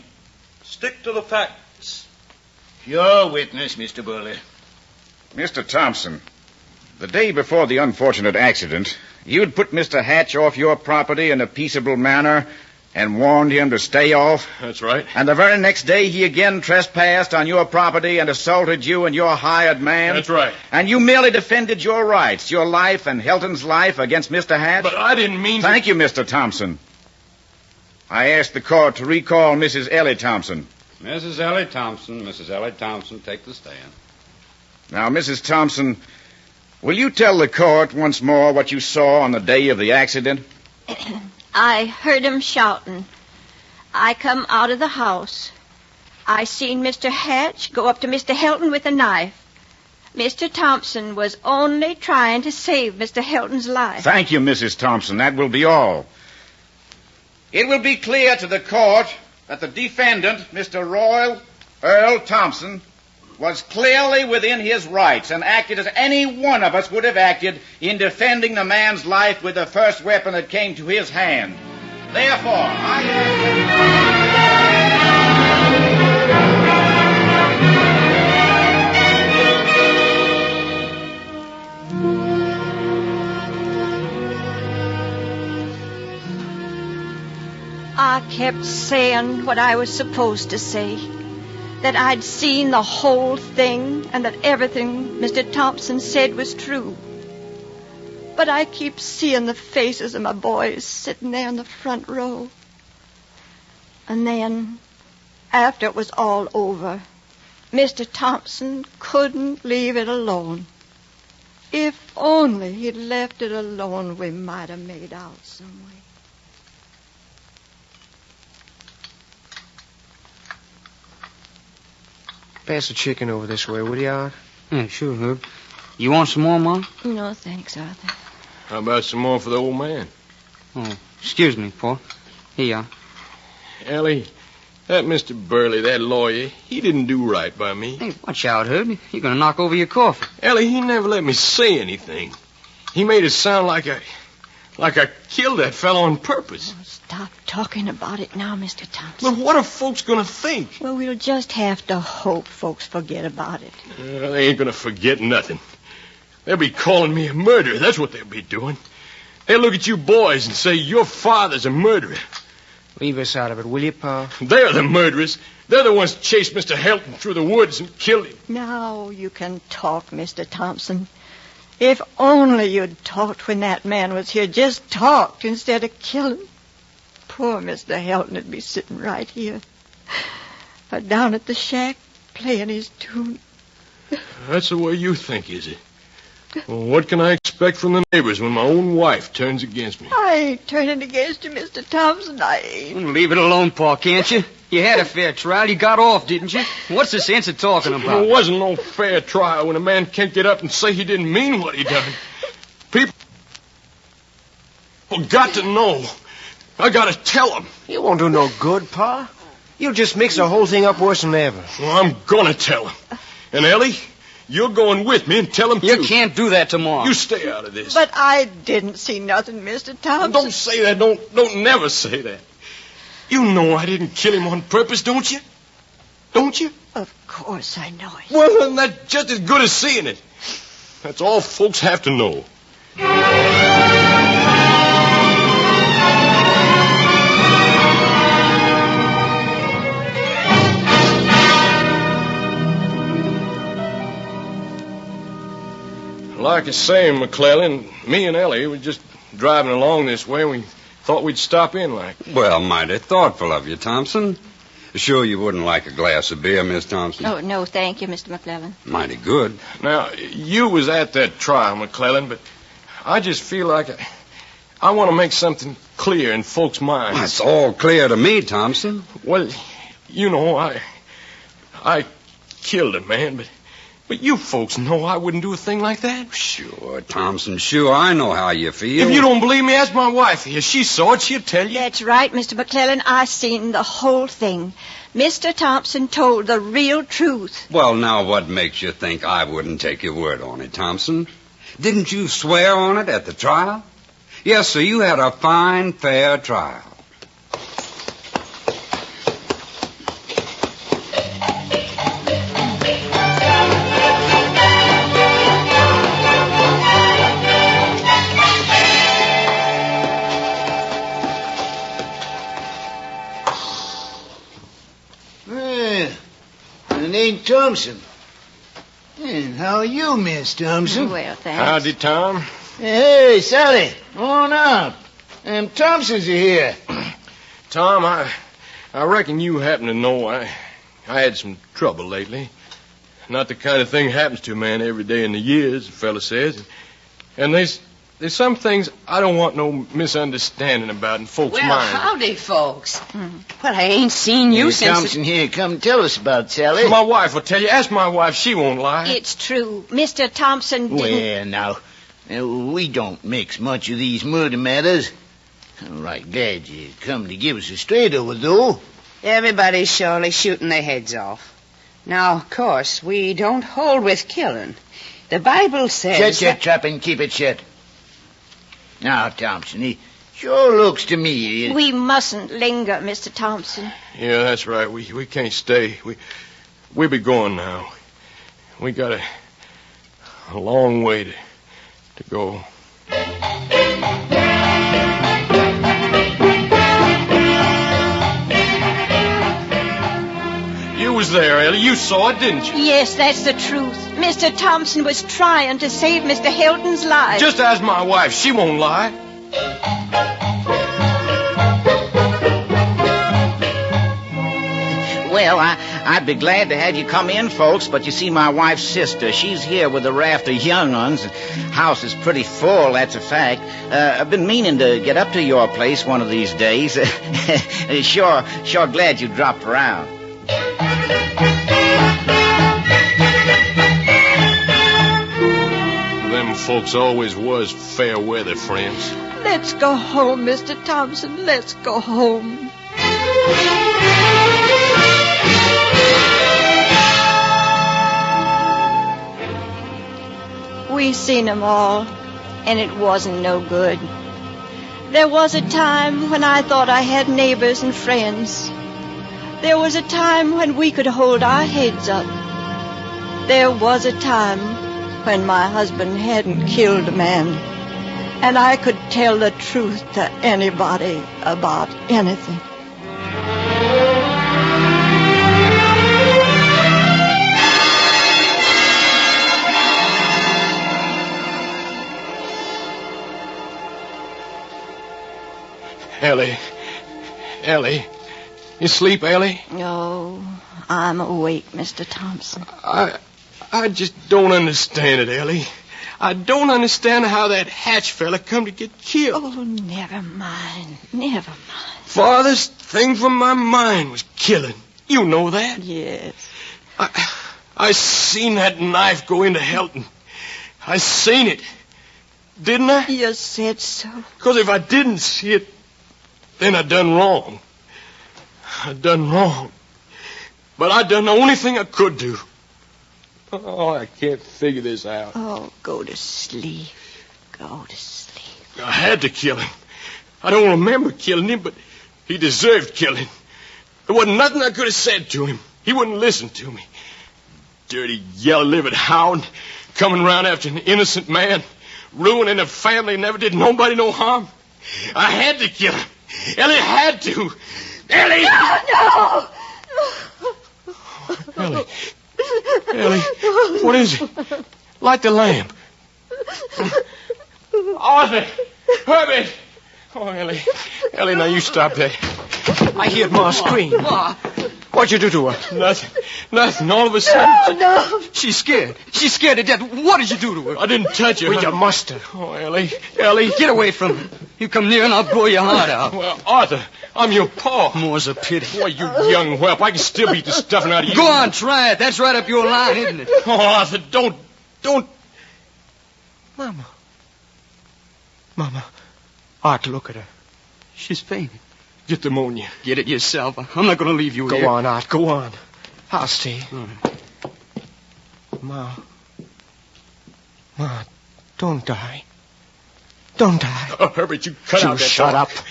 Stick to the facts. Your witness, Mr. Burley. Mr. Thompson, the day before the unfortunate accident, you'd put Mr. Hatch off your property in a peaceable manner and warned him to stay off. That's right. And the very next day, he again trespassed on your property and assaulted you and your hired man. That's right. And you merely defended your rights, your life and Helton's life against Mr. Hatch. But I didn't mean to... Thank you, Mr. Thompson. I asked the court to recall Mrs. Ellie Thompson. Mrs. Ellie Thompson, take the stand. Now, Mrs. Thompson, will you tell the court once more what you saw on the day of the accident? I heard him shouting. I come out of the house. I seen Mr. Hatch go up to Mr. Helton with a knife. Mr. Thompson was only trying to save Mr. Helton's life. Thank you, Mrs. Thompson. That will be all. It will be clear to the court that the defendant, Mr. Royal Earl Thompson, was clearly within his rights and acted as any one of us would have acted in defending the man's life with the first weapon that came to his hand. Therefore, I kept saying what I was supposed to say. That I'd seen the whole thing and that everything Mr. Thompson said was true. But I keep seeing the faces of my boys sitting there in the front row. And then, after it was all over, Mr. Thompson couldn't leave it alone. If only he'd left it alone, we might have made out some way. Pass the chicken over this way, will you, Art? Yeah, sure, Herb. You want some more, Ma? No, thanks, Arthur. How about some more for the old man? Oh, excuse me, Pa. Here you are. Ellie, that Mr. Burley, that lawyer, he didn't do right by me. Hey, watch out, Herb. You're going to knock over your coffee. Ellie, he never let me say anything. He made it sound like I killed that fellow on purpose. Oh, stop talking about it now, Mr. Thompson. But what are folks going to think? Well, we'll just have to hope folks forget about it. They ain't going to forget nothing. They'll be calling me a murderer. That's what they'll be doing. They'll look at you boys and say your father's a murderer. Leave us out of it, will you, Pa? They're the murderers. They're the ones who chased Mr. Helton through the woods and killed him. Now you can talk, Mr. Thompson. If only you'd talked when that man was here. Just talked instead of killing. Poor Mr. Helton would be sitting right here. Or down at the shack playing his tune. That's the way you think, is it? Well, what can I expect from the neighbors when my own wife turns against me? I ain't turning against you, Mr. Thompson. I ain't. Leave it alone, Pa, can't you? You had a fair trial. You got off, didn't you? What's the sense of talking about? There wasn't no fair trial when a man can't get up and say he didn't mean what he done. People got to know. I got to tell them. You won't do no good, Pa. You'll just mix the whole thing up worse than ever. Well, I'm going to tell them. And, Ellie, you're going with me and tell them, too. You can't do that tomorrow. You stay out of this. But I didn't see nothing, Mr. Thompson. Don't say that. Don't never say that. You know I didn't kill him on purpose, don't you? Don't you? Of course I know it. Well, then that's just as good as seeing it. That's all folks have to know. Like I say, McClellan, me and Ellie were just driving along this way, and we thought we'd stop in like. Well, mighty thoughtful of you, Thompson. Sure you wouldn't like a glass of beer, Miss Thompson? Oh, no, thank you, Mr. McClellan. Mighty good. Now, you was at that trial, McClellan, but I just feel like I want to make something clear in folks' minds. That's all clear to me, Thompson. Well, you know, I killed a man, but you folks know I wouldn't do a thing like that. Sure, Thompson, sure. I know how you feel. If you don't believe me, ask my wife here. She saw it. She'll tell you. That's right, Mr. McClellan. I seen the whole thing. Mr. Thompson told the real truth. Well, now, what makes you think I wouldn't take your word on it, Thompson? Didn't you swear on it at the trial? Yes, sir, you had a fine, fair trial. Named Thompson. And how are you, Miss Thompson? Well, thanks. Howdy, Tom. Hey, Sally, on out. Thompsons are here. Tom, I reckon you happen to know I had some trouble lately. Not the kind of thing happens to a man every day in the year, as the fella says. And there's some things I don't want no misunderstanding about in folks' minds. Well, howdy, folks. Well, I ain't seen you since... Thompson here, come tell us about Sally. My wife will tell you. Ask my wife. She won't lie. It's true. Mr. Thompson didn't... Well, now, we don't mix much of these murder matters. I'm right glad you come to give us a straight over, though. Everybody's surely shooting their heads off. Now, of course, we don't hold with killing. The Bible says... Shut your trap and keep it shut. Now, Thompson, it sure looks to me... We mustn't linger, Mr. Thompson. Yeah, that's right. We can't stay. We be going now. We got a long way to go. You was there, Ellie. You saw it, didn't you? Yes, that's the truth. Mr. Thompson was trying to save Mr. Hilton's life. Just ask my wife. She won't lie. Well, I'd be glad to have you come in, folks, but you see, my wife's sister, she's here with a raft of young uns. House is pretty full, that's a fact. I've been meaning to get up to your place one of these days. Sure glad you dropped around. Them folks always was fair weather friends. Let's go home, Mr. Thompson. Let's go home. We seen 'em all, and it wasn't no good. There was a time when I thought I had neighbors and friends. There was a time when we could hold our heads up. There was a time when my husband hadn't killed a man, and I could tell the truth to anybody about anything. Ellie. You sleep, Ellie? No, I'm awake, Mr. Thompson. I just don't understand it, Ellie. I don't understand how that Hatch fella come to get killed. Oh, never mind. Never mind. Farthest thing from my mind was killing. You know that? Yes. I seen that knife go into Helton. I seen it. Didn't I? You said so. Because if I didn't see it, then I done wrong. I done wrong. But I done the only thing I could do. Oh, I can't figure this out. Oh, go to sleep. Go to sleep. I had to kill him. I don't remember killing him, but he deserved killing. There wasn't nothing I could have said to him. He wouldn't listen to me. Dirty, yellow-livered hound coming round after an innocent man, ruining a family, never did nobody no harm. I had to kill him. Ellie had to. Ellie! No! Ellie. Ellie, what is it? Light the lamp. Arthur! Herbert! Oh, Ellie. Ellie, now you stop that. I heard Ma scream. Ma, what'd you do to her? Nothing. All of a sudden... No. She's scared. She's scared to death. What did you do to her? I didn't touch her. Well, you must have. Oh, Ellie. Ellie. Get away from her. You come near and I'll blow your heart out. Well, Arthur, I'm your paw. More's a pity. Boy, you young whelp. I can still beat the stuffing out of you. Go on, try it. That's right up your line, isn't it? Oh, Arthur, don't. Mama. Art, look at her. She's fainting. Get pneumonia. Get it yourself. I'm not going to leave you here. Go on, Art. Go on. I'll stay. All right. Ma, don't die. Don't die. Oh, Herbert, you cut out that shut talk. up.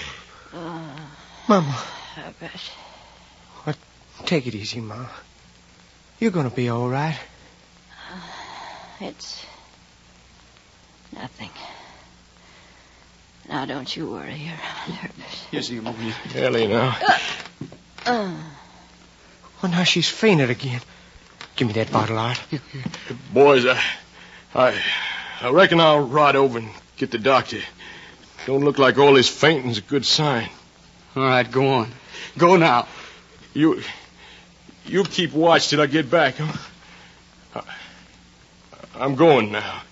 Mama. Herbert. Take it easy, Ma. You're going to be all right. It's nothing. Now, don't you worry, Herbert. Here's the ammonia. Ellie, now. Oh, now she's fainted again. Give me that bottle, Art. Boys, I reckon I'll ride over and get the doctor. Don't look like all this fainting's a good sign. All right, go on. Go now. You keep watch till I get back, huh? I'm going now.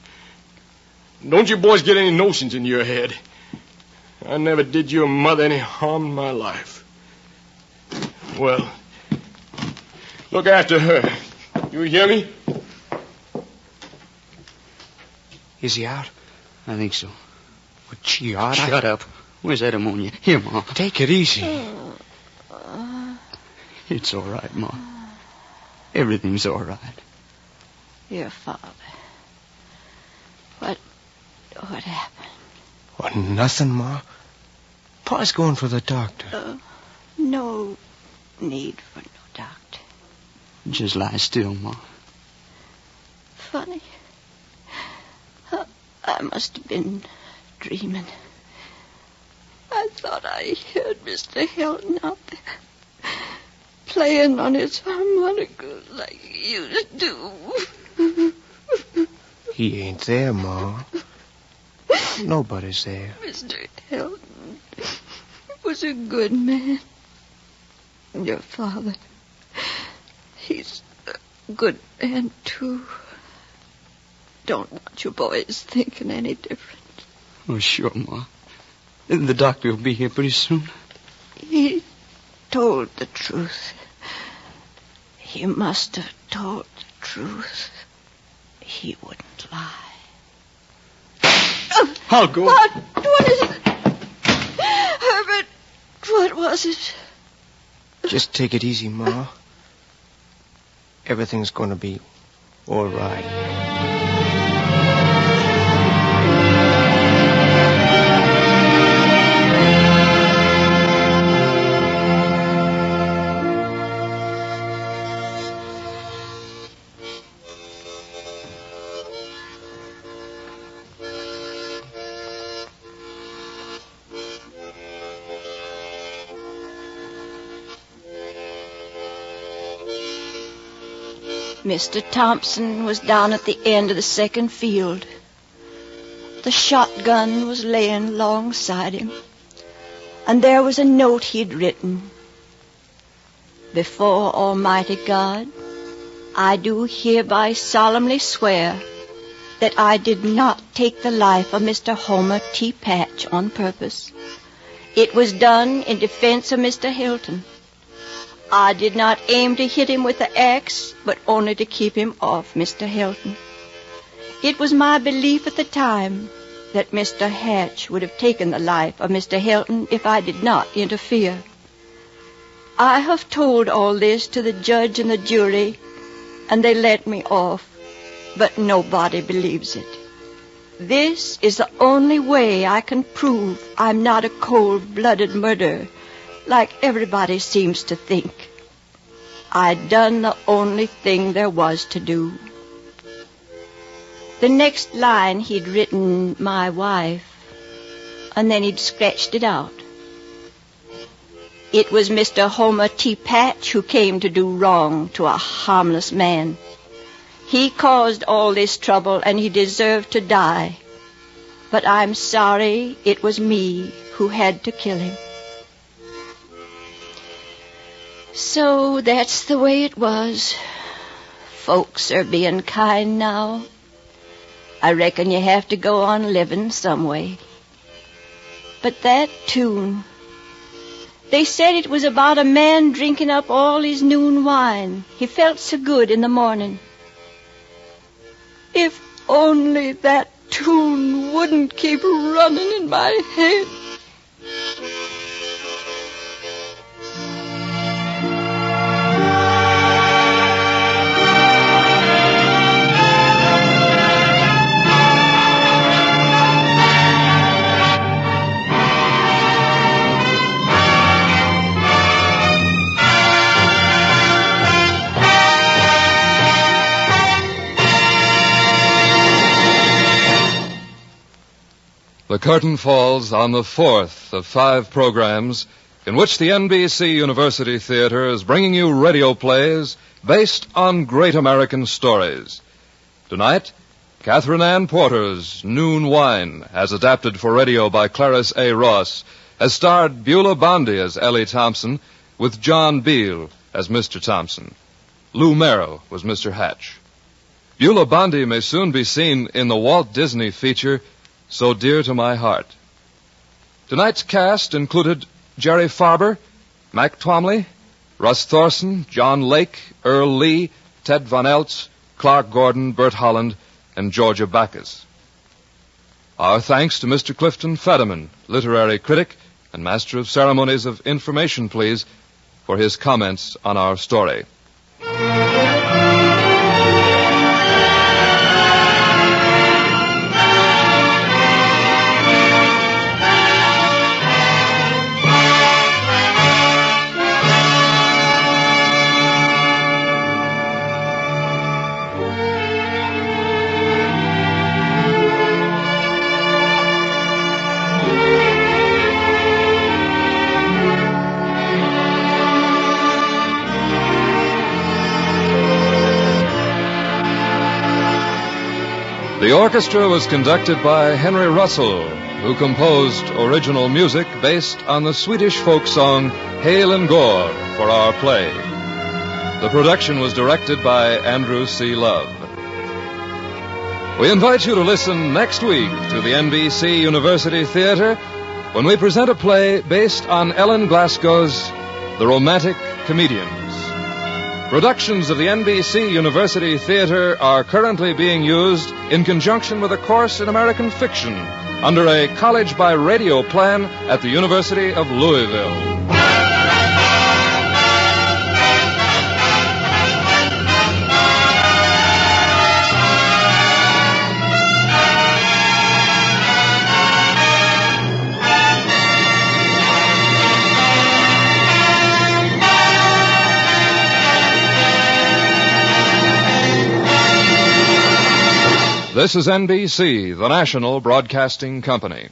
Don't you boys get any notions in your head. I never did your mother any harm in my life. Well, look after her. You hear me? Is he out? I think so. Well, gee, Art. Shut up. Where's that ammonia? Here, Ma. Take it easy. It's all right, Ma. Everything's all right. Your father. What happened? Well, nothing, Ma. Pa's going for the doctor. No need for no doctor. Just lie still, Ma. Funny. I must have been dreaming. I thought I heard Mr. Helton out there playing on his harmonica like he used to. He ain't there, Ma. Nobody's there. Mr. Helton was a good man. Your father, he's a good man, too. Don't want you boys thinking any different. Oh, sure, Ma. The doctor will be here pretty soon. He told the truth. He must have told the truth. He wouldn't lie. I'll go. What is it? Herbert, what was it? Just take it easy, Ma. Everything's going to be all right. Mr. Thompson was down at the end of the second field. The shotgun was laying alongside him, and there was a note he'd written. Before Almighty God, I do hereby solemnly swear that I did not take the life of Mr. Homer T. Patch on purpose. It was done in defense of Mr. Hilton. I did not aim to hit him with the axe, but only to keep him off Mr. Hilton. It was my belief at the time that Mr. Hatch would have taken the life of Mr. Hilton if I did not interfere. I have told all this to the judge and the jury, and they let me off, but nobody believes it. This is the only way I can prove I'm not a cold-blooded murderer, like everybody seems to think. I done the only thing there was to do. The next line he'd written, my wife, and then he'd scratched it out. It was Mr. Homer T. Patch who came to do wrong to a harmless man. He caused all this trouble, and he deserved to die. But I'm sorry it was me who had to kill him. So that's the way it was. Folks are being kind now. I reckon you have to go on living some way. But that tune, they said it was about a man drinking up all his noon wine. He felt so good in the morning. If only that tune wouldn't keep running in my head. The curtain falls on the fourth of 5 programs in which the NBC University Theater is bringing you radio plays based on great American stories. Tonight, Catherine Ann Porter's Noon Wine, as adapted for radio by Clarice A. Ross, has starred Beulah Bondi as Ellie Thompson, with John Beale as Mr. Thompson. Lou Merrill was Mr. Hatch. Beulah Bondi may soon be seen in the Walt Disney feature So Dear to My Heart. Tonight's cast included Jerry Farber, Mac Twomley, Russ Thorson, John Lake, Earl Lee, Ted Von Eltz, Clark Gordon, Bert Holland, and Georgia Backus. Our thanks to Mr. Clifton Fetterman, literary critic and master of ceremonies of Information Please, for his comments on our story. The orchestra was conducted by Henry Russell, who composed original music based on the Swedish folk song Hail and Gore for our play. The production was directed by Andrew C. Love. We invite you to listen next week to the NBC University Theater when we present a play based on Ellen Glasgow's The Romantic Comedians. Productions of the NBC University Theater are currently being used in conjunction with a course in American fiction under a college by radio plan at the University of Louisville. This is NBC, the national broadcasting company.